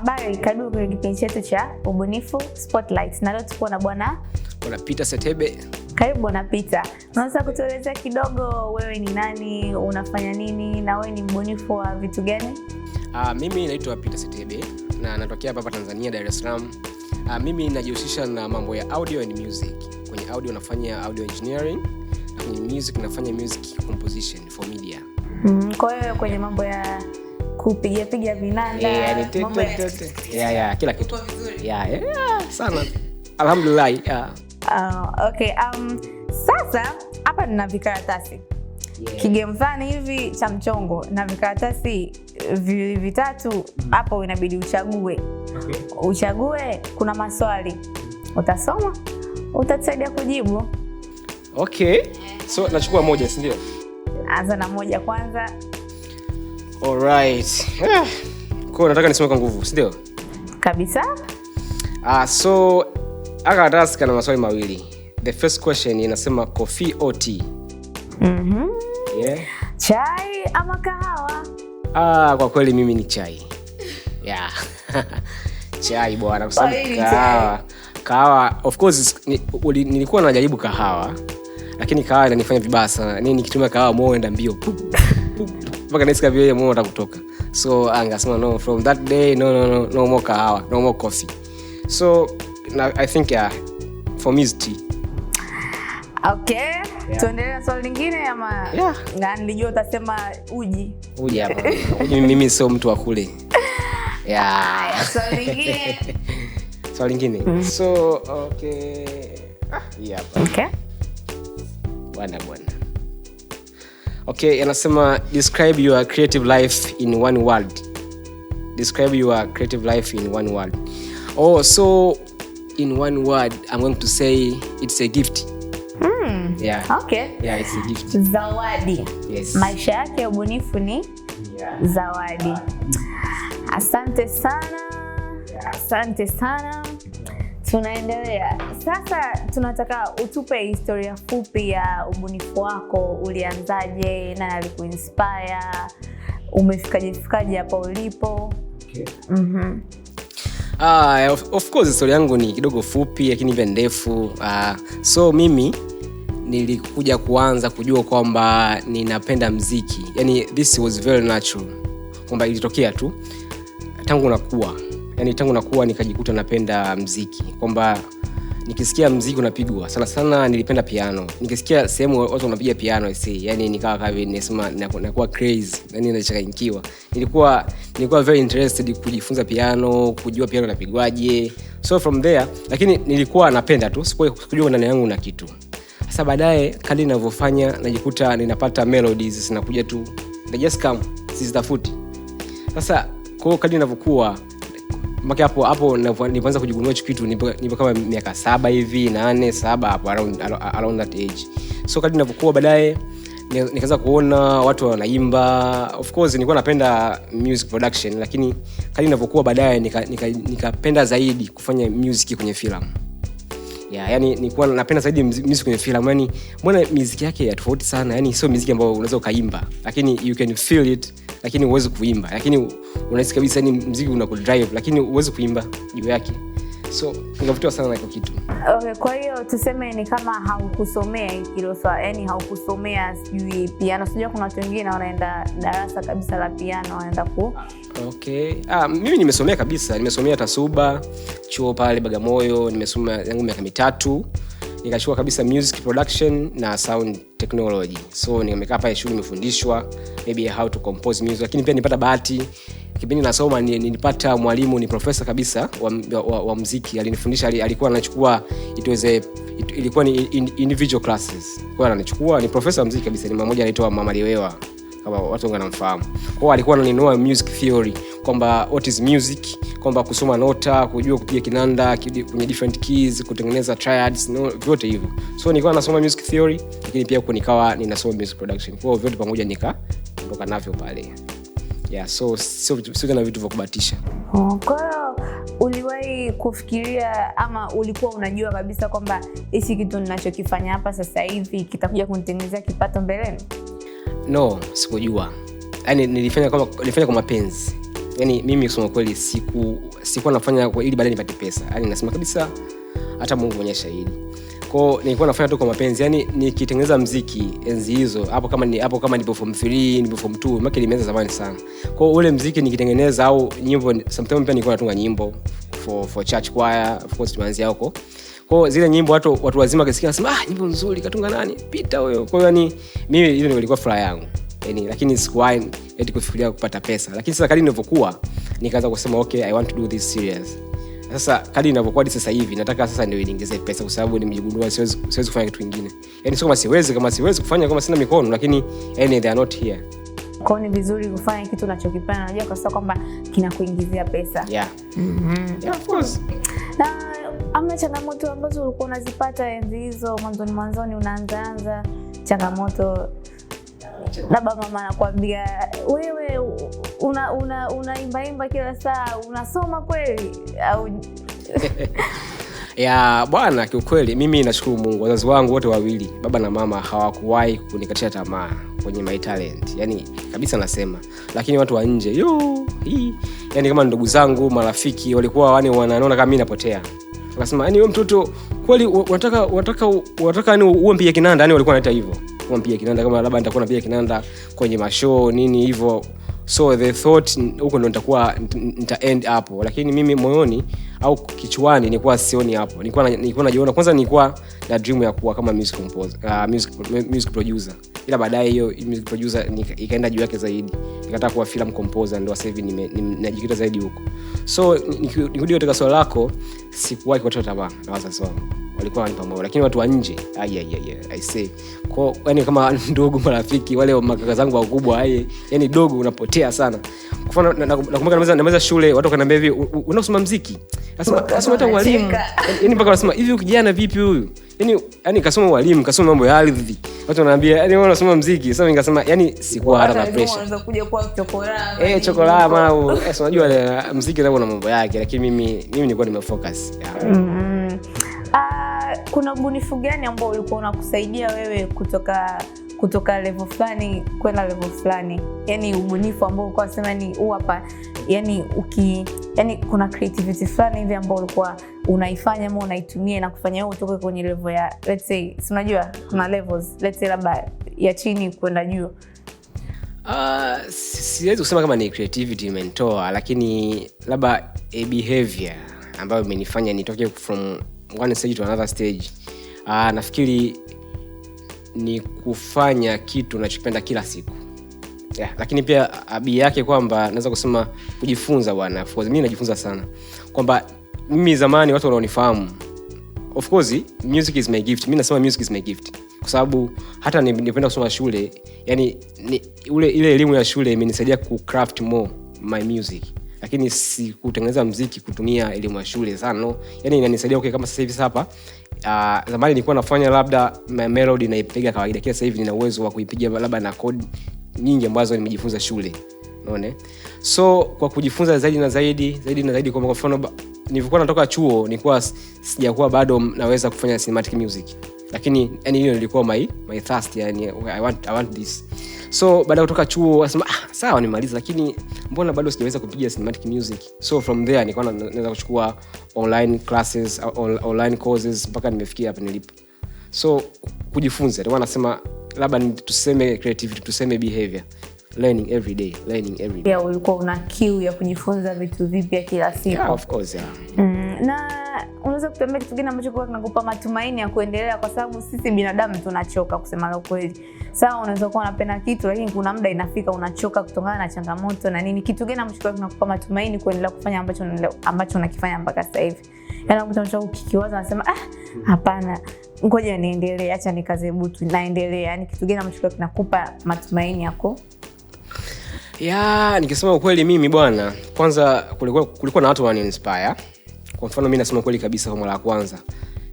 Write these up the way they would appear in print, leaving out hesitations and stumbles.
Habari, karibu kwenye kipindi chetu cha Ubunifu Spotlight. Na leo tuko na bwana Peter Setebe. Karibu bwana Peter. Unaweza kutuelezea kidogo wewe ni nani, unafanya nini na wewe ni mbunifu wa vitu gani? Mimi naitwa Peter Setebe na natokea hapa Tanzania, Dar es Salaam. Mimi najihusisha na mambo ya audio and music. Kwenye audio nafanya audio engineering, na kwenye music nafanya music composition for media. Kwa hiyo kwenye mambo ya kupiga vinanda, mambo ya kila kitu. Sana. Alhamdulillah. Okay, sasa hapa nina vikaratasi. Kigame fulani hivi cha mchongo na vikaratasi vitatu hapo, inabidi uchague. Uchague, kuna maswali. Utasoma, utatusaidia kujibu. Okay. So nachukua moja, si ndio? Anza na moja kwanza. Alright. Kwa nataka nisome kwa nguvu, si ndio? Kabisa. So akaratasi kana maswali mawili. The first question inasema coffee or tea? Yeah. Chai ama kahawa? Kwa kweli mimi ni chai. Yeah. Chai bwana, kwa sababu kahawa of course nilikuwa najaribu kahawa, lakini kahawa inanifanya vibaya sana. Nikitumia kahawa moyo enda mbio. Mpaka nasikia vile moyo unataka kutoka. So angasema no, from that day no more kahawa, no more coffee. So I think for me is tea. Okay. Yeah. Tuendelee na swali lingine ama na nilijua utasema uji. Uji hapa. Mimi sio mtu wa kule. Swali lingine. Swali lingine. So okay. Okay. Bwana. Okay, anasema describe your creative life in one word. Describe your creative life in one word. So in one word I'm going to say it's a gift. Okay. Yeah, it's a gift. Zawadi. Yes. Maisha yake ya ubunifu ni zawadi. Asante sana. Tunaendelea. Sasa tunataka utupe historia fupi ya ubunifu wako. Ulianzaje? Nani alikuinspire? Umefikaje hapa ulipo? Okay. Of course historia yangu ni kidogo fupi lakini pia ndefu. So mimi nilikuja kuanza kujua kwamba ninapenda muziki. Yaani this was very natural. Kwamba ilitokea tu tangu nakuwa nikajikuta napenda muziki. Kwamba nikisikia muziki unapigwa sana nilipenda piano. Nikisikia sehemu watu wanapiga piano yani nikawa kama nimesema nakuwa crazy. Yani nachanganyikiwa. Nilikuwa very interested kujifunza piano, kujua piano inapigwaje. So from there, lakini nilikuwa napenda tu, sikujua ndani yangu na kitu. Sasa baadaye kadri ninavyofanya najikuta ninapata melodies zinakuja tu. They just come, sizitafuti. Sasa kwa kadri ninavyokuwa mpaka hapo nilipoanza kujigundua kitu nipo kama miaka 7 hivi, 7 hapo around that age. So kadri ninavyokuwa baadaye nikaanza kuona watu wanaimba. Of course nilikuwa napenda music production, lakini kadri ninavyokuwa baadaye nikapenda zaidi kufanya music kwenye filamu. Yani nilikuwa napenda zaidi music kwenye filamu. Yani mbona muziki yake ya tofauti sana. Yani sio muziki ambao unaweza ukaimba, lakini you can feel it, lakini huwezi kuimba. Lakini unahisi kabisa ni muziki unakudrive, lakini huwezi kuimba juu yake. So ningavutiwa sana na hiyo kitu. Okay, kwa hiyo tuseme ni kama haukusomea hilo swala, yani haukusomea sijui piano. Sijui kuna watu wengine wanaenda darasa kabisa la piano wanaenda Okay. Mimi nimesomea kabisa. Nimesomea Tasuba, chuo pale Bagamoyo. Nimesoma yangu miaka 3. Nikachukua kabisa music production na sound technology. So nimekaa pale shule nimefundishwa maybe how to compose music. Lakini pia nilipata bahati kipindi nasoma nilipata mwalimu ni professor kabisa wa muziki. Alinifundisha, alikuwa anachukua ilikuwa ni individual classes. Kwa anachukua ni professor wa muziki kabisa. Ni mmoja anaitwa Mama Liwewa, kama watu wengi wanamfahamu. Kwa alikuwa ananinoa music theory, kwamba what is music, kwamba kusoma nota, kujua kupiga kinanda kwenye different keys, kutengeneza triads, vyote hivyo. So nilikuwa nasoma music theory, lakini pia nikawa ninasoma music production. Kwa vyote pamoja nikatoka navyo pale. So sio kana vitu vya kubatisha. Kwa hiyo uliwahi kufikiria ama ulikuwa unajua kabisa kwamba hichi kitu ninachokifanya hapa sasa hivi kitakuja kunitengenezea kipato mbeleni? No, sikujua. Yaani nilifanya kwa mapenzi. yani mimi kusema kweli sikuwa nafanya kwa ili baadaye nipate pesa. Yani nasema kabisa hata Mungu mwenyewe shahidi. Kwa nilikuwa nafanya tu kwa mapenzi. Yani nikitengeneza muziki enzi hizo hapo kama nipo form 3, nipo form 2, maki nimeanza zamani sana. Kwa ule muziki nikitengeneza au nyimbo, sometimes pia nilikuwa natunga nyimbo for church choir, of course tumeanzia huko. Kwa zile nyimbo watu wazima kasikia nasema nyimbo nzuri katunga nani? Pita huyo. Kwa hiyo yani mimi ile ndio ilikuwa furaha yangu. Yani lakini sikuwahi eti kufikiria kupata pesa. Lakini sasa kadri nilivyokuwa nikaanza kusema okay, I want to do this serious. Sasa kadri ninavyokuwa sasa hivi nataka sasa ndio niongeze pesa kwa sababu nimejigundua siwezi kufanya kitu kingine. Yani sio kama siwezi kufanya kama sina mikono, lakini they are not here. Kwa ni vizuri kufanya kitu unachokipenda, unajua kwa sababu kwamba kinakuingizia pesa. Yeah. Yeah, of course. Na amna changamoto ambazo ulikuwa unazipata enzi hizo mwanzoni unaanza changamoto? Labda mama anakuambia wewe unaimba kila saa, unasoma kweli au ya bwana? Kiukweli mimi nashukuru Mungu, wazazi wangu wote wawili, baba na mama, hawakuwahi kunikatisha tamaa kwenye my talent. Yani kabisa nasema. Lakini watu wa nje yani kama ndugu zangu, marafiki walikuwa wanaona kama mimi napotea. Wakasema yani wewe mtoto kweli unataka yani uwe mpiga kinanda, yani walikuwa wanaita hivyo. Uwe mpiga kinanda kama labda nitakuwa napiga kinanda kwenye mashow nini hivyo. So they thought huko ndo nita end hapo. Lakini mimi moyoni au kichwani nilikuwa sioni hapo. Nilikuwa najiona kwanza nilikuwa na dream ya kuwa kama music composer, music producer. Ila baadaye hiyo music producer ikaenda juu yake zaidi. Nikataka kuwa film composer, ndio sasa hivi ninajikita zaidi huko. So nikirudi katika swali lako, sikuwahi kupata tamaa na wazazi wangu. Walikuwa wanipa moyo. Lakini watu wa nje I say kwa yani kama ndugu, marafiki, wale makaka zangu wakubwa yani dogo unapotea sana. Kwa mfano nakumbuka nameza shule, watu wakaniambia hivi, unasoma muziki? Nasema hata walimu. Yani mpaka wanasema hivi kijana vipi huyu? Yani kasoma walimu, kasoma mambo ya ardhi. Watu wananiambia yani wewe unasoma muziki. Sasa ningasema yani sikuwa hata na pressure. Unaweza kuja kwa chokolaa. Chokolaa mau. Unajua muziki nao una mambo yake, lakini mimi nilikuwa nimefocus. Kuna ubunifu gani ambao ulikuwa unakusaidia wewe kutoka level fulani kwenda level fulani? Yani ubunifu ambao ulikuwa unasema ni hapa, yani yani kuna creativity fulani hivi ambao ulikuwa unaifanya ama unaitumia na kufanya wewe utoke kwenye level ya, let's say, unajua kuna levels, let's say labda ya chini kwenda juu. Siwezi kusema kama ni creativity mentor, lakini labda a behavior ambayo imenifanya nitoke from one stage to another stage. Nafikiri ni kufanya kitu unachopenda kila siku. Lakini pia abi yake kwamba naweza kusema kujifunza bwana. Of course mimi najifunza sana. Kwamba mimi zamani watu wanaonifahamu, of course music is my gift. Mimi nasema music is my gift. Kwa sababu hata nilipenda kusoma shule, yani ile elimu ya shule imenisaidia ku craft more my music. Lakini si kutengeneza muziki kutumia elimu ya shule sana, no. Yani inanisaidia kama sasa hivi hapa. Zamani nilikuwa nafanya labda melody naipiga kawaida, kila sasa hivi nina uwezo wa kuipiga labda na code nyingi ambazo nimejifunza shule. Unaona? So kwa kujifunza zaidi na zaidi, kwa mfano nilikuwa natoka chuo nilikuwa sijakuwa bado naweza kufanya cinematic music. Lakini yani hiyo ilikuwa my thirst, yani I want this. So baada ya kutoka chuo nasema sawa nimaliza, lakini mbona bado sijaweza kupiga cinematic music? So from there nilikuwa naweza kuchukua online classes, online courses mpaka nimefikia hapa nilipo. So kujifunza, ndio nasema labda tuseme creativity, tuseme behavior, learning every day. Yeah, ulikuwa una kiu ya kujifunza vitu vipya kila siku. Yeah, of course, yeah. Na unaweza kutuambia kitu gani ambacho kinakupa matumaini ya kuendelea, kwa sababu sisi binadamu tunachoka kusema la kweli. Sawa, unaweza kuwa unapenda kitu lakini kuna muda inafika unachoka kutokana na changamoto na nini. Kitu gani ambacho kinakupa matumaini kuendelea kufanya ambacho unakifanya mpaka sasa hivi? Yaani mtu anataka ukikiwaza anasema hapana, ngoja niendelee, acha nikaze butu, naendelea. Yaani kitu gani ambacho kinakupa matumaini yako? Nikisema ukweli mimi bwana, kwanza kulikuwa na watu wani inspire. Kwa mfano mimi nasema kweli kabisa, kwa mara ya kwanza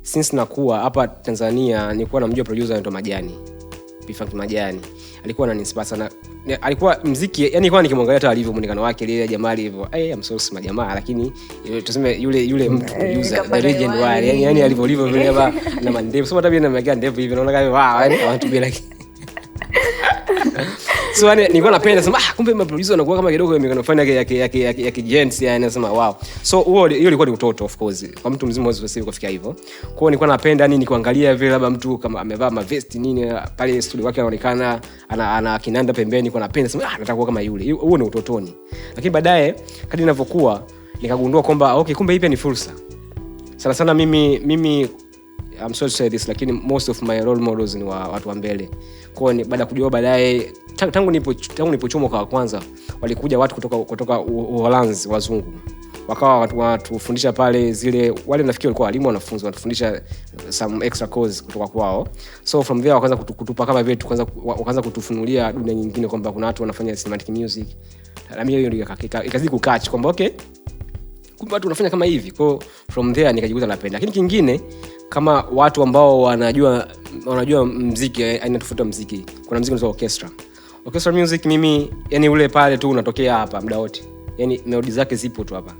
since nakuwa hapa Tanzania nilikuwa namjua producer anaitwa Majani, P-Funk Majani. Alikuwa ananiinspire sana. Alikuwa muziki, yani nilikuwa nikimwangalia hata alivyo muonekano wake, ile jamaa alivyo. I'm so smart jamaa, lakini tuseme yule mtu producer the legend wale, yani alivyo vile hapa na mandevu. Sema tabia na maganda ndevu hivi, naona kama yani I want to be like. So yani nilikuwa napenda sema kumbe maproducer wanakuwa kama kidogo yamekanafanya ya gents yani nasema wow. So hiyo ilikuwa ni utoto of course. Kwa mtu mzima hawezi kufikia hivyo. Kwa hiyo nilikuwa napenda nini kuangalia vile labda mtu kama amevaa mavest nini pale studio wake anaonekana ana kinanda pembeni, nilikuwa napenda sema nataka kuwa kama yule. Huo ni utotoni. Lakini baadaye kadri ninavyokuwa nikagundua kwamba okay, kumbe hii pia ni fursa. Sana sana mimi I'm sorry to say this, lakini most of my role models ni watu wa mbele. Kwa hiyo baada kujua baadaye tangu nipochomoka kwa kwanza walikuja watu kutoka Uholanzi wazungu. Wakawa watu watufundisha pale zile wale nafikiri walikuwa walimu wanafunzi wanatufundisha some extra course kutoka kwao. So from there wakaanza kutupa kama vile wakaanza kutufunulia dunia nyingine kwamba kuna watu wanafanya cinematic music. Na mimi hiyo ndio ikazidi kukatch kwamba okay, kumbe watu wanafanya kama hivi. Kwa from there nikajikuta napenda. Lakini kingine kama watu ambao wanajua muziki aina tofauti ya muziki, kuna muziki unaitwa orchestra music. Mimi yani ule pale tu unatokea hapa muda wote, yani melody zake zipo tu hapa.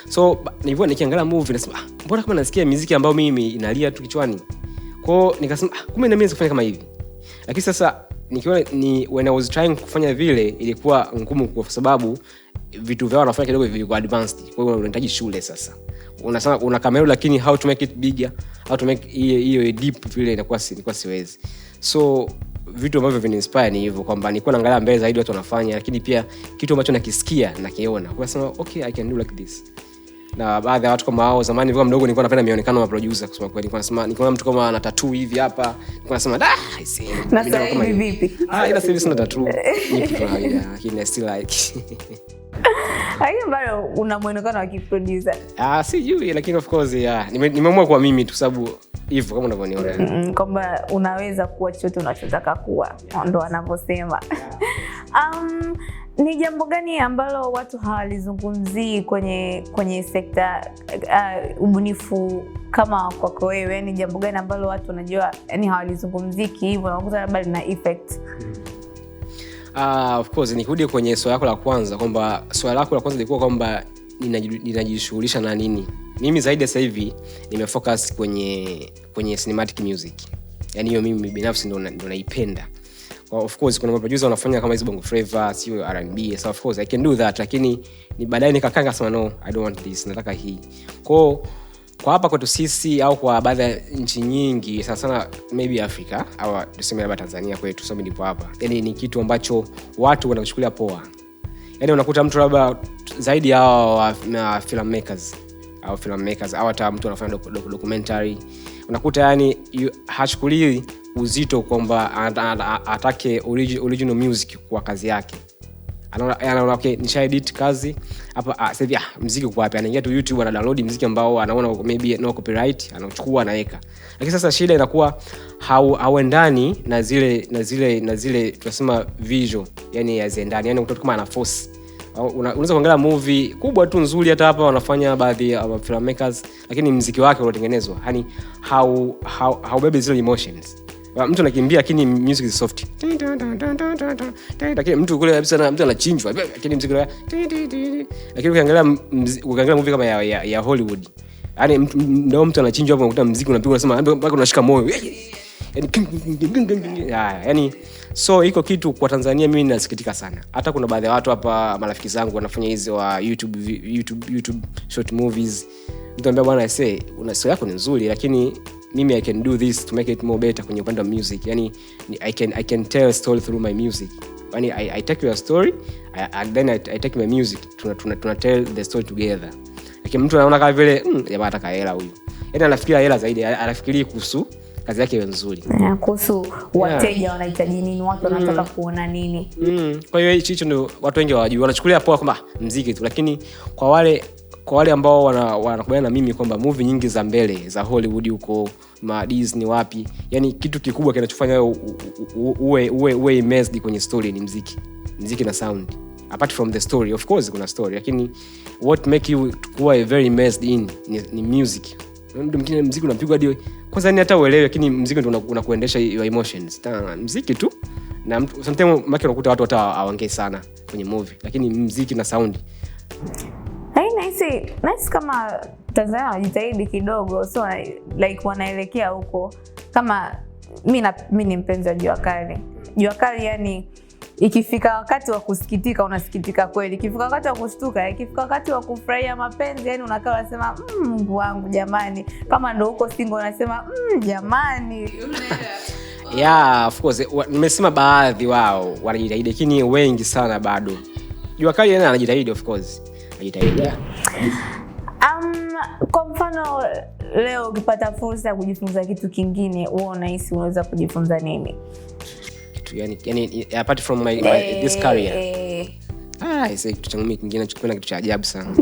So nilikuwa nikiangalia movie nasema mbona kama nasikia muziki ambao mimi inalia tu kichwani. Kwa hiyo nikasema kumbe na mimi naweza kufanya kama hivi. Lakini sasa nikiona when I was trying kufanya vile ilikuwa ngumu kwa sababu vitu vyao wanafanya kidogo viko advanced. Kwa hiyo unahitaji shule sasa. Unasema una kamera lakini how to make it bigger, how to make hiyo deep vile inakuwa siwezi. So vitu ambavyo vinainspire ni hivyo kwamba nilikuwa naangalia mbele zaidi watu wanafanya, lakini pia kitu ambacho nakisikia nakiona. Kwa sababu okay, I can do like this. Na baadhi ya watu kama hao zamani nilikuwa mdogo nilikuwa napenda mionekano wa producer kusema kweli. Nilikuwa nasema nikiona mtu kama ana tattoo hivi hapa, nilikuwa nasema I see. Na sasa hivi vipi? Ila sasa sina tattoo. Nipo kawaida, lakini I still like. Hayo bado una muonekano wa kiproducer. Sijui, lakini of course nimeamua kwa mimi tu sababu hivyo kama unavyoniona. Kwamba unaweza kuwa chochote unachotaka kuwa, ndo wanavyosema. Ni jambo gani ambalo watu hawalizungumzii kwenye sekta ubunifu kama kwako wewe? Yani jambo gani ambalo watu wanajua yani hawalizungumziki hivyo na unakuta labda lina effect? Of course nikirudi kwenye swali lako la kwanza kwamba swali lako la kwanza lilikuwa kwamba ninajishughulisha na nini. Mimi zaidi sasa hivi nimefocus kwenye cinematic music. Yani hiyo mimi binafsi ndo naipenda. Of course kuna producer wanafanya kama hizo bongo flavor, sio R&B. So of course I can do that, lakini ni baadaye nikakaa nikasema no, I don't want this, nataka hii. Kwa hapa kwetu sisi au kwa baadhi ya nchi nyingi sana maybe Africa au tuseme labda Tanzania kwetu sababu ndipo hapa. Yani ni kitu ambacho watu wanachukulia poa. Yani unakuta mtu labda zaidi hao filmmakers au hata mtu anafanya documentary, unakuta yani hachukuli uzito kwamba atake original music kwa kazi yake. Anaona okay, nisha edit kazi hapa sasa hivi muziki uko wapi? Anaingia tu YouTube ana download muziki ambao anaona maybe no copyright, anachukua anaweka. Lakini sasa shida inakuwa hauendani na zile tunasema visual, yani yaziendani, yani mtu kama ana force. Unaweza kuangalia movie kubwa tu nzuri hata hapa wanafanya baadhi ya filmmakers, lakini muziki wake uliotengenezwa yani haubebe zile emotions. Mtu anakimbia lakini music is soft. Lakini mtu kule kabisa mtu anachinjwa lakini muziki lakini ukiangalia movie kama ya Hollywood yani ndio mtu anachinjwa hapo unakuta muziki unapigwa unasema mpaka unashika moyo. Yani so iko kitu kwa Tanzania mimi nasikitika sana. Hata kuna baadhi ya watu hapa marafiki zangu wanafanya hizo wa YouTube short movies. Mtu anambia bwana una story yako ni nzuri lakini mimi I can do this to make it more better kwenye upande wa music. Yani I can tell a story through my music. Yani I take your story and then I take my music tuna tell the story together. Lakini mtu anaona kama vile jamaa ataka hela huyu. Yani anafikiria hela zaidi, anafikiria kuhusu kazi yake iwe nzuri. Kuhusu wateja wanahitaji nini, watu wanataka kuona nini. Kwa hiyo hicho ndio watu wengi hawajui. Wanachukulia poa kwamba muziki tu, lakini kwa wale ambao wanakubaliana na mimi kwamba movie nyingi za mbele za Hollywood huko ma Disney wapi, yani kitu kikubwa kinachofanya uwe immersed kwenye story ni muziki na sound. Apart from the story, of course kuna story, lakini what make you kuwa very immersed in ni music. Ndio mwingine muziki unapigwa hadi kwanza ni hata uelewe, lakini muziki ndio unakuendesha your emotions. Muziki tu na sometimes maki unakuta watu hata hawaongei sana kwenye movie, lakini muziki na sound. Nice kama Tanzania wanajitahidi kidogo, so like wanaelekea huko. Kama mimi ni mpenzi wa Jua Kali yani ikifika wakati wa kusikitika unasikitika kweli, ikifika wakati wa kushtuka, ikifika wakati wa kufurahia mapenzi yani unakaa unasema Mungu wangu jamani, kama ndo uko single unasema jamani. Yeah, of course nimesema baadhi wao wanajitahidi, lakini wengi sana bado. Jua kali yana anajitahidi, of course anajitahidi. Kwa mfano leo ukipata fursa ya kujifunza kitu kingine, wewe unahisi unaweza kujifunza nini? Yani apart from my this career. Isa kitu changu mimi kingine nachokipenda, kitu cha ajabu sana.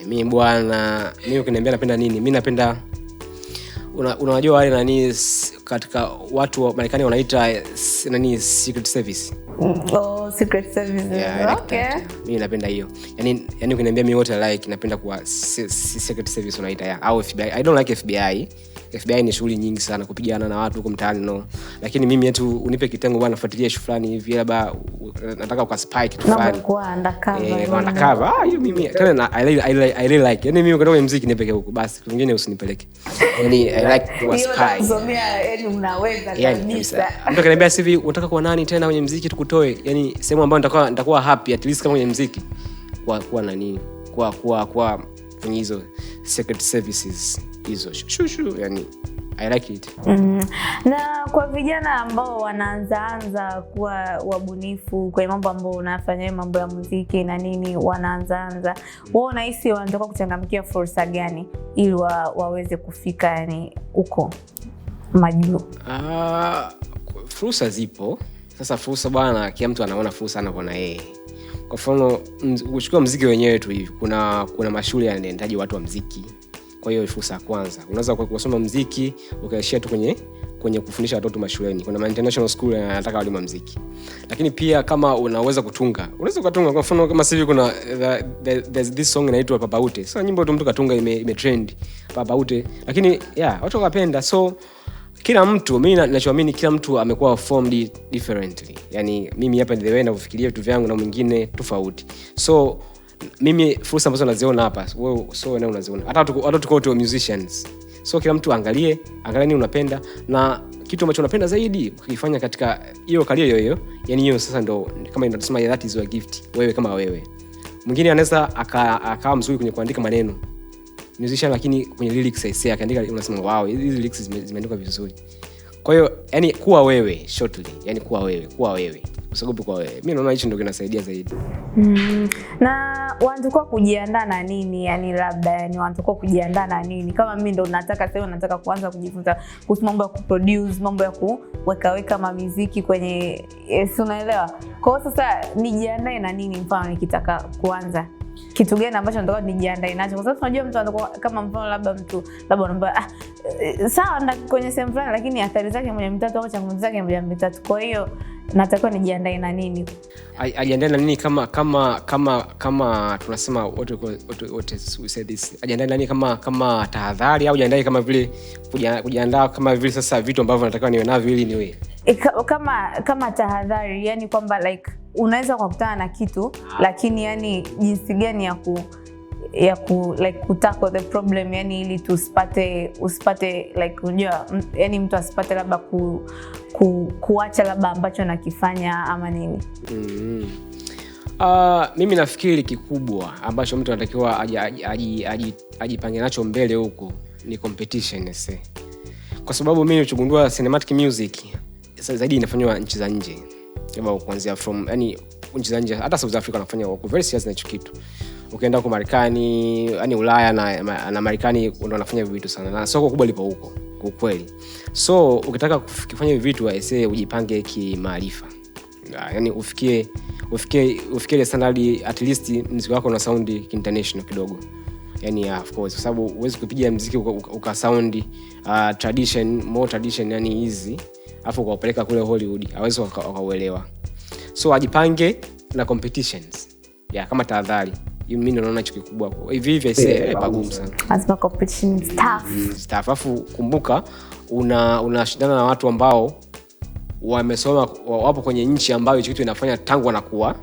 Mimi bwana, mimi ukiniambia napenda nini? Mimi napenda unajua wale nani katika watu wa Marekani wanaita nani secret service. Secret service. Yeah, okay. Mimi napenda hiyo. Yani ukiniambia mimi what I like, napenda kuwa secret service unaita au FBI. I don't like FBI. FBI ni shughuli nyingi sana, kupigana na watu huko mtaani no. Lakini mimi yetu unipe kitengo bwana, nafuatilia issue fulani hivi, labda nataka ukaspy kitu fulani. Na kwa undercover. Undercover. Hiyo mimi tena I really like. Yani mimi ukitoka kwenye muziki nipeke huko basi, kingine usinipeleke. Yani I like to spy. Kusomea yani unaweza kabisa. Mtu kaniambia hivi unataka kuwa nani tena kwenye muziki tukutoe? Yani sehemu ambayo nitakuwa happy at least kama kwenye muziki. Kwa nani? Kwa kwenye hizo secret services hizo. Yani I like it. Na kwa vijana ambao wanaanza kuwa wabunifu kwa mambo ambayo unafanya, mambo ya muziki na nini, wanaanza wao, unahisi wanataka kuchangamkia fursa gani ili waweze kufika yani huko majuu? Fursa zipo. Sasa fursa bwana, kila mtu anaona fursa anavyoona yeye. Kwa mfano uchukua muziki wenyewe tu hivi, kuna mashule yanahitaji watu wa muziki. Kwa hiyo fursa ya kwanza unaweza kusoma muziki ukaishia tu kwenye kufundisha watoto mashuleni. Kuna international school yanataka walimu wa muziki. Lakini pia kama unaweza kutunga, unaweza kutunga. Kwa mfano kama sisi kuna there's this song inaitwa Papa Ute. Sasa nyimbo tu mtu katunga imetrend Papa Ute. Lakini watu wakapenda. So kila mtu, mimi ninachoamini kila mtu amekuwa formed differently. Yani mimi hapa the way ninavyofikiria vitu vyangu na mwingine tofauti. So mimi fursa ambazo naziona hapa wewe wewe unaziona. Hata tuko tu musicians. So kila mtu angalia nini unapenda na kitu ambacho unapenda zaidi ukifanya katika hiyo career hiyo. Yani hiyo sasa ndo kama inasema that is your gift. Wewe kama wewe. Mwingine anaweza akawa mzuri kwenye kuandika maneno. Musician lakini kwenye lyrics aisee akaandika unasema wow, hizi lyrics zimeandikwa vizuri. Kwa hiyo yani kuwa wewe shortly. Yani kuwa wewe. Usiogope kwa wewe. Mimi naona hicho ndio kinasaidia zaidi. Na wanatakiwa kujiandaa na nini? Yani labda wanatakiwa kujiandaa na nini? Kama mimi ndo nataka kuanza kujifunza kuhusu mambo ya kuproduce, mambo ya kuweka mamuziki kwenye unaelewa. Kwa hiyo sasa nijiandae na nini mfano nikitaka kuanza? Kitu gani ambacho nataka nijiandae nacho? Kwa sababu tunajua mtu anakuwa kama mfano labda anaomba sawa na kwenye sehemu fulani, lakini athari zake moja mitatu au changamoto zake moja mitatu. Kwa hiyo natakiwa nijiandae na nini? Ajiandae na nini kama tunasema what we say this. Ajiandae na nini kama tahadhari au ajiandae kama vile kujiandaa kama vile sasa vitu ambavyo natakiwa niwe navyo ili niwe kama tahadhari, yani kwamba like unaweza kukutana na kitu lakini yani jinsi gani ya ku like kutackle the problem, yani ili usipate like unajua yani mtu asipate labda kuacha labda ambacho nakifanya ama nini. Mimi nafikiri kikubwa ambacho mtu anatakiwa ajipange nacho mbele huko ni competition kwa sababu mimi nichogundua cinematic music zaidi inafanywa nchi za nje. Kama kuanzia from yani nchi za nje, hata South Africa wanafanya wako very serious na hicho kitu. Ukienda huko Marekani, yani Ulaya na Marekani ndio wanafanya vitu sana. Na soko kubwa lipo huko kwa kweli. So ukitaka kufanya hivi vitu aisee ujipange kimaarifa. Yani ufikie ile standard, at least muziki wako na sound international kidogo. Yani of course kwa sababu huwezi kupiga muziki uka sound more tradition yani easy afu kuupeleka kule Hollywood hawezi wakauelewa. So ajipange na competitions. Kama tahadhari. Mimi naona hicho kikubwa. Hivi aisee bagumu sana. As competition is tough. Afu kumbuka unashindana na watu ambao wamesoma, wapo kwenye nchi ambayo hicho kitu inafanya tangu wanakuwa.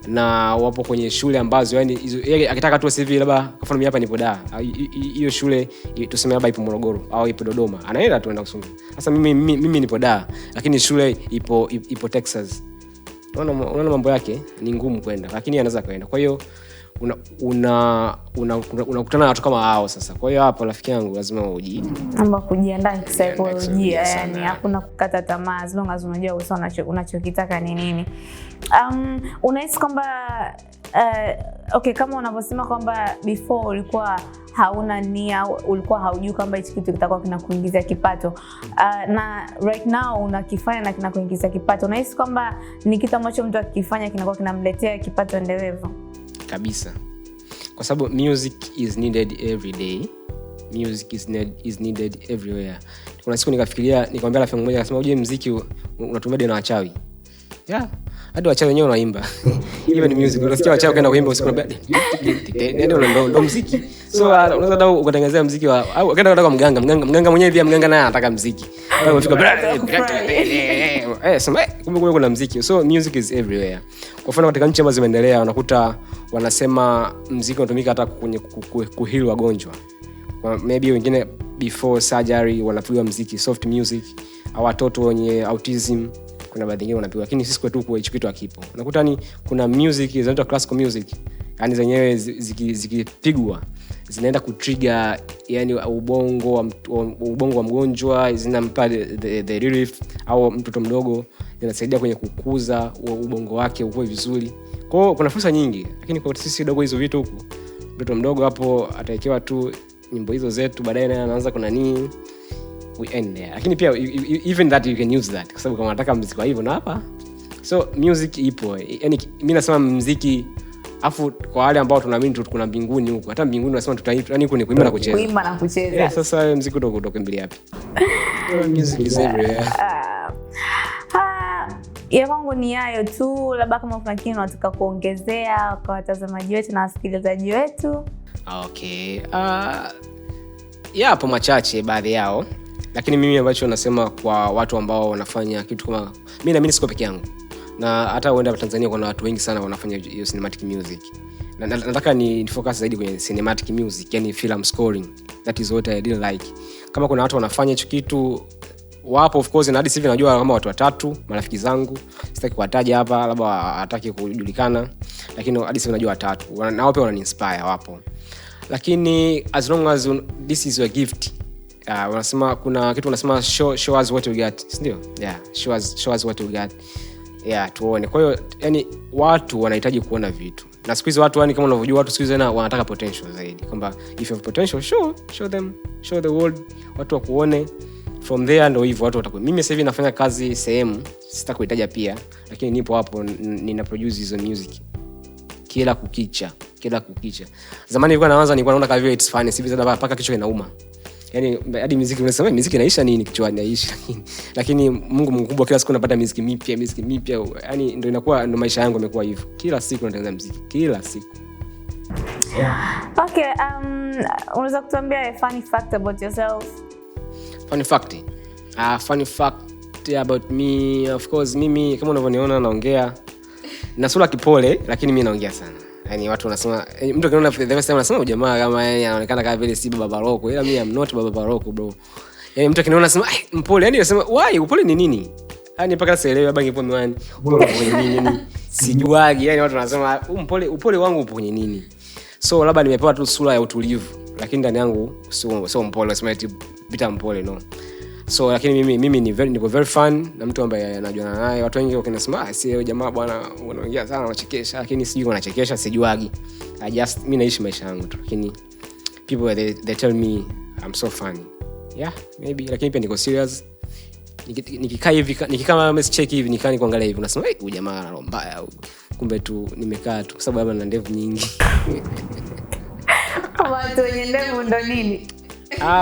na wapo kwenye shule ambazo yani akitaka tu CV labda kwa mfano mimi hapa nipo Dar, hiyo shule tuseme labda ipo Morogoro au ipo Dodoma, anaenda tu anaenda kusoma. Sasa mimi nipo Dar lakini shule ipo Texas. Unaona mambo yake ni ngumu kwenda, lakini anaweza kwenda. Kwa hiyo unakutana na watu kama hao sasa. Kwa hiyo hapo rafiki yangu lazima amba kujiandaa kisaikolojia, yani hakuna kukata tamaa as long as unajua unachokitaka ni nini. Unahisi kwamba okay, kama unavyosema kwamba before ulikuwa hauna nia, ulikuwa haujui kwamba hichi kitu kitakuwa kinakuingizia kipato, na right now unakifanya na kinakuingizia kipato, unahisi kwamba ni kitu ambacho mtu akifanya kinakuwa kinamletea kipato endelevu? Kabisa. Kwa sababu music is needed every day. Music is needed everywhere. Kuna siku nikafikiria, nikamwambia rafiki mmoja akasema, "Uje muziki unatumia na wachawi." Yeah. Hadi wachawi wenyewe wanaimba. Hiyo ni music. Unasikia wachawi kaenda kuimba usiku na ndo muziki. So unaweza dau ukatengenezea muziki au ukaenda kwa mganga mwenyewe pia mganga naye anataka muziki. Wewe unafika kumbe kuna muziki. So music is everywhere. Kwa mfano katika nchi ambazo zimeendelea unakuta wanasema muziki unatumika hata kwenye kuheal wagonjwa. Maybe wengine before surgery wanapigwa muziki, soft music, au watoto wenye autism kuna baadhi nyingine wanapigwa, lakini sisi kwetu kwa hicho kitu hakipo. Unakuta ni kuna music zinaitwa classical music, yani zenyewe zikipigwa zinaenda kutrigger yani ubongo wa mgonjwa, zinampa the relief, au mtoto mdogo zinasaidia kwenye kukuza ubongo wake ukue vizuri. Kwa hiyo kuna fursa nyingi, lakini kwa sisi dogo hizo vitu huko, mtoto mdogo hapo ataekewa tu nyimbo hizo zetu, baadaye naye anaanza kuna nini, we end there. Lakini pia even that you can use that kwa sababu kama unataka muziki wa hivyo na hapa, so music ipo. Yani mimi nasema muziki, afu kwa wale ambao tunaamini kuna mbinguni huko, hata mbinguni unasema tutaita yani huko ni kuimba na kucheza. Yeah, sasa muziki utokimbilia wapi? Music is everywhere. Ya kwangu ni hayo tu, labda kama kuna kitu nataka kuongezea kwa watazamaji wetu na wasikilizaji wetu. Okay. Yapo machache baadhi yao, lakini mimi ambacho nasema kwa watu ambao wanafanya kitu kama mimi, na mimi siko peke yangu, na hata uenda Tanzania kuna watu wengi sana wanafanya hiyo cinematic music. Na nataka ni focus zaidi kwenye cinematic music, yani film scoring. That is what I really like. Kama kuna watu wanafanya hicho kitu, wapo of course, na hadi sasa najua kama watu 3 marafiki zangu, sitaki kuwataja hapa, labda hataki kujulikana, lakini hadi sasa najua 3 nao pia wananiinspire, wapo. Lakini as long as this is your gift, wanasema kuna kitu wanasema show us what you got, ndio? Yeah, show us what you got. Yeah, tuone. Kwa hiyo yani watu wanahitaji kuona vitu, na siku hizi watu yani kama unavyojua watu siku hizi wanataka potential zaidi, kwamba if you have potential show them, show the world, watu wakuone. From there ndo hivyo watu watakuwa. Mimi sasa hivi nafanya kazi sehemu, sitaki kuitaja pia, lakini nipo hapo nina produce hizo music kila kukicha. Zamani nilikuwa naona kama vile it's funny, sivi sana paka kichwa kinauma. Yaani hadi muziki unasema muziki inaisha nini, kichwani inaisha. Lakini Mungu mkubwa, kila siku napata muziki mipya. Yaani ndio inakuwa ndio maisha yangu yamekuwa hivyo. Kila siku natengeneza muziki, kila siku. Okay, unaweza kutuambia a funny fact about yourself? Funny fact about me, of course mimi kama unavyoniona naongea na sura kipole, lakini mimi naongea sana. Yani watu wanasema, mtu akiona the first time anasema jamaa kama yeye anaonekana kama vile si baba baroko, ila mimi am not baba baroko bro. Yani mtu akiona anasema mpole, yani anasema why upole ni nini? Yani mpaka sielewi baba ngepo miwani. Upole ni nini? Sijuagi. Yani watu wanasema upole wangu upo kwenye nini? So labda nimepewa tu sura ya utulivu, lakini ndani yangu sio mpole, nasema eti bita mpole, no. So lakini mimi niko very fun na mtu ambaye anajuana naye. Watu wengi wakinasema si wewe jamaa bwana unaongea sana unachekesha, lakini sijui unachekesha, sijuagi. Mimi naishi maisha yangu tu, lakini people they tell me I'm so funny. Yeah, maybe, lakini pia niko serious. Nikikaa hivi, nikikaa message check hivi, nikaa kuangalia hivi, unasema huyu jamaa ana roho mbaya, kumbe tu nimekaa tu kwa sababu labda na ndevu nyingi. Watu wenye ndevu ndo nini?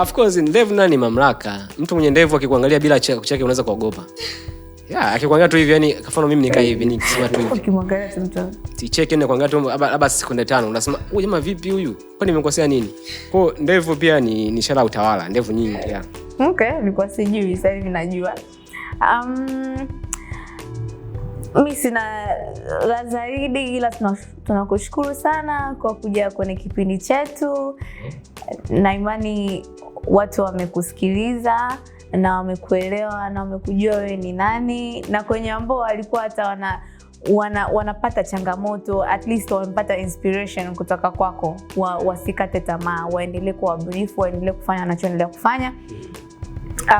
Of course ndevu nani mamlaka. Mtu mwenye ndevu akikuangalia bila chake unaweza kuogopa. Yeah, akikuangalia tu hivi, yani kafano mimi nikaa hivi nikisema tu hivi. Ukimwangalia tu mtu. Si cheke ni kuangalia tu labda sekunde 5 unasema huyu jamaa vipi huyu? Kwani nimekosea nini? Kwa ndevu pia ni ishara utawala, ndevu nyingi. Yeah. Okay, nilikuwa sijui, sasa hivi najua. Mimi sina la zaidi, ila tunakushukuru sana kwa kuja kwenye kipindi chetu. Na imani watu wamekusikiliza na wamekuelewa na wamekujua wewe ni nani, na kwenye ambao walikuwa hata wanapata changamoto, at least wamepata inspiration kutoka kwako, wasikate tamaa, waendelee kuwa wabunifu, waendelee kufanya wanachoendelea kufanya.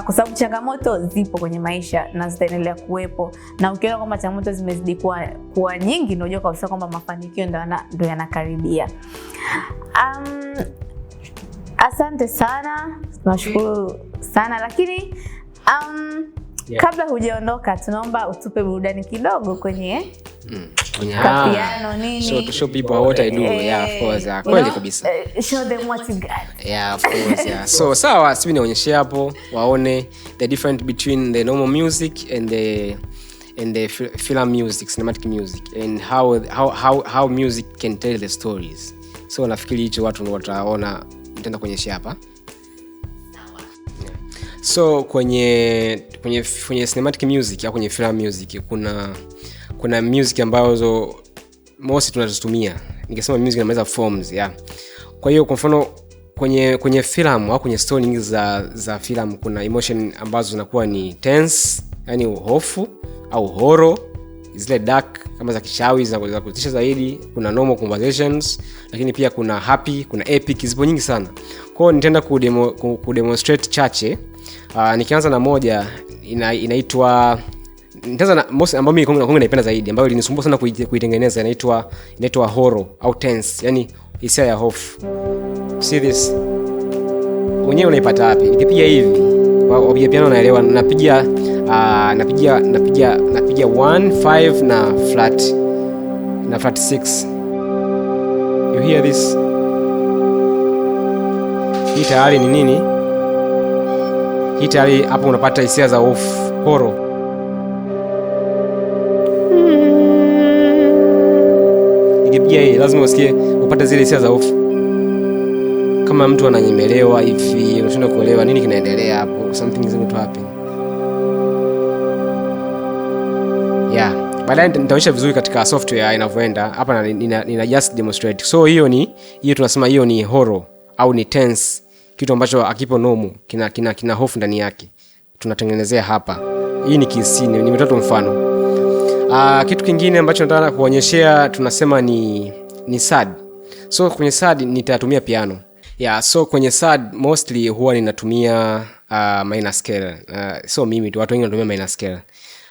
Kwa sababu changamoto zipo kwenye maisha na zitaendelea kuwepo, na ukiona kwamba changamoto zimezidi kuwa nyingi, ndio unajua kabisa kwamba mafanikio ndio yanakaribia. Asante sana, tunashukuru sana, lakini kabla hujaondoka tunaomba utupe burudani kidogo kwenye piano nini. Show people what I do. Yeah, of course. Kweli kabisa. Show them what you got. Yeah, of course. Yeah. So sawa, sisi nionyeshe hapo waone the difference between the normal music and the film music, cinematic music, and how music can tell the stories. So nafikiri hicho watu wataona, nitaenda kuonyesha hapa. So kwenye cinematic music au kwenye film music kuna music ambazo most tunazitumia. Ningesema music inaweza forms, yeah. Kwa hiyo kwa mfano kwenye film au kwenye story nyingi za film kuna emotion ambazo zinakuwa ni tense, yani hofu au horror, zile dark kama za kishawi za kutisha zaidi, kuna normal conversations, lakini pia kuna happy, kuna epic, zipo nyingi sana. Kwa hiyo nitaenda kudemonstrate chache. Nikianza na moja inaitwa nitaanza na most ambayo mimi kwangu naipenda zaidi, ambayo ilinisumbua sana kuitengeneza, inaitwa horror au tense, yani hisia ya hofu. See this. Mwenyewe unaipata wapi? Nikipiga hivi, wapiga piano naelewa, napiga 1 5 na flat 6. You hear this? Hii tayari ni nini? Hii tayari hapo unapata hisia za hofu, horror. Nikipiga hii lazima usikie, upate zile hisia za hofu. Kama mtu ananyemelewa hivi, unashindwa kuelewa nini kinaendelea hapo, something is going to happen. Yeah, baadaye nitaonyesha vizuri katika software inavyoenda. Hapa nina just demonstrate. So hiyo tunasema hiyo ni horror au ni tense, kitu ambacho hakipo normal, kina hofu ndani yake. Tunatengenezea hapa. Hii ni kisini, nimetoa mfano. Kitu kingine ambacho nataka kuonyeshea tunasema ni sad. So kwenye sad nitatumia piano. Yeah, so kwenye sad mostly huwa ninatumia minor scale. So mimi tu, watu wengi wanatumia minor scale.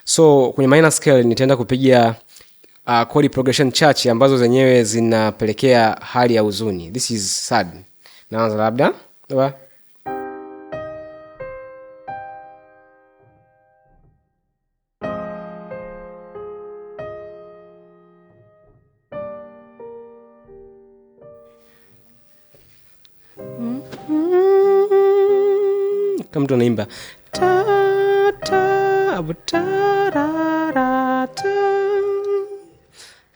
So kwenye minor scale nitaenda kupigia chord progression chache ambazo zenyewe zinapelekea hali ya huzuni. This is sad. Naanza labda. Kama mtu anaimba ta ta abu ta ra ra ta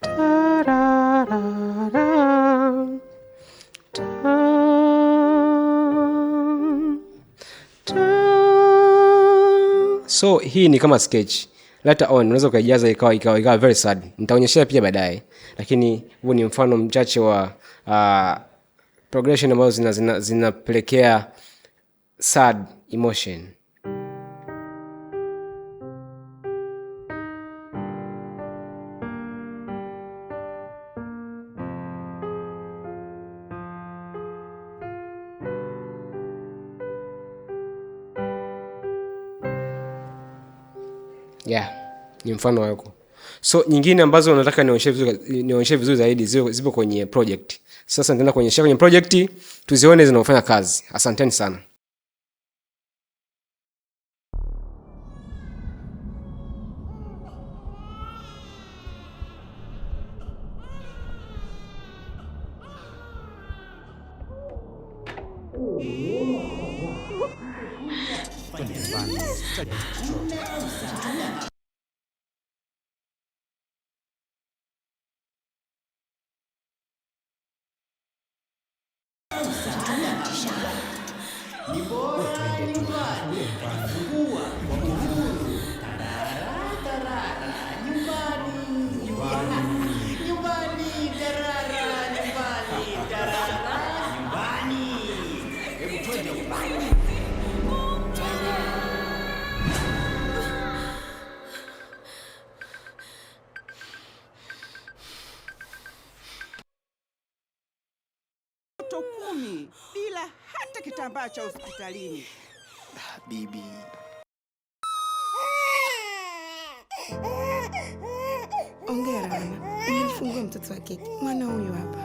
ta ra ra ra ta ta. So hii ni kama sketch. Later on unaweza kuijaza ikawa very sad. Nitaonyesha pia baadaye, lakini huo ni mfano mchache wa progression ambazo zinapelekea sad emotion. Yeah, ni mfano wako. So nyingine ambazo nataka nionyeshe vizuri zaidi zipo kwenye project. Sasa nitaenda kuonyesha kwenye project, tuzione zinafanya kazi. Asanteni sana. Nyumbani 10 bila hata kitambaa cha hospitalini. Bibi. Ongera, nimefungua mtoto wa keki. Mwana huyu hapa.